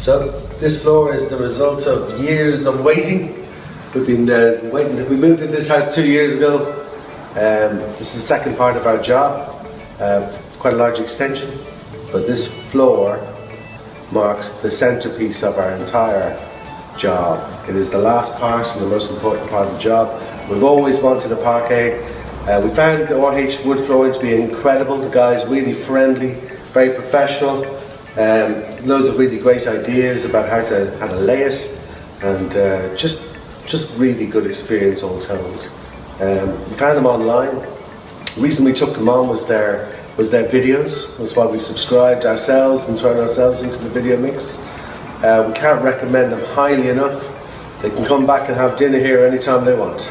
So this floor is the result of years of waiting. We've been waiting. We moved to this house 2 years ago. This is the second part of our job, quite a large extension, but this floor marks the centerpiece of our entire job. It is the last part and the most important part of the job. We've always wanted a parquet. We found the RH wood flooring to be incredible. The guys really friendly, very professional, loads of really great ideas about how to lay it, and just really good experience all told. We found them online. The reason we took them on was their videos. That's why we subscribed ourselves and turned ourselves into the video mix. We can't recommend them highly enough. They can come back and have dinner here anytime they want.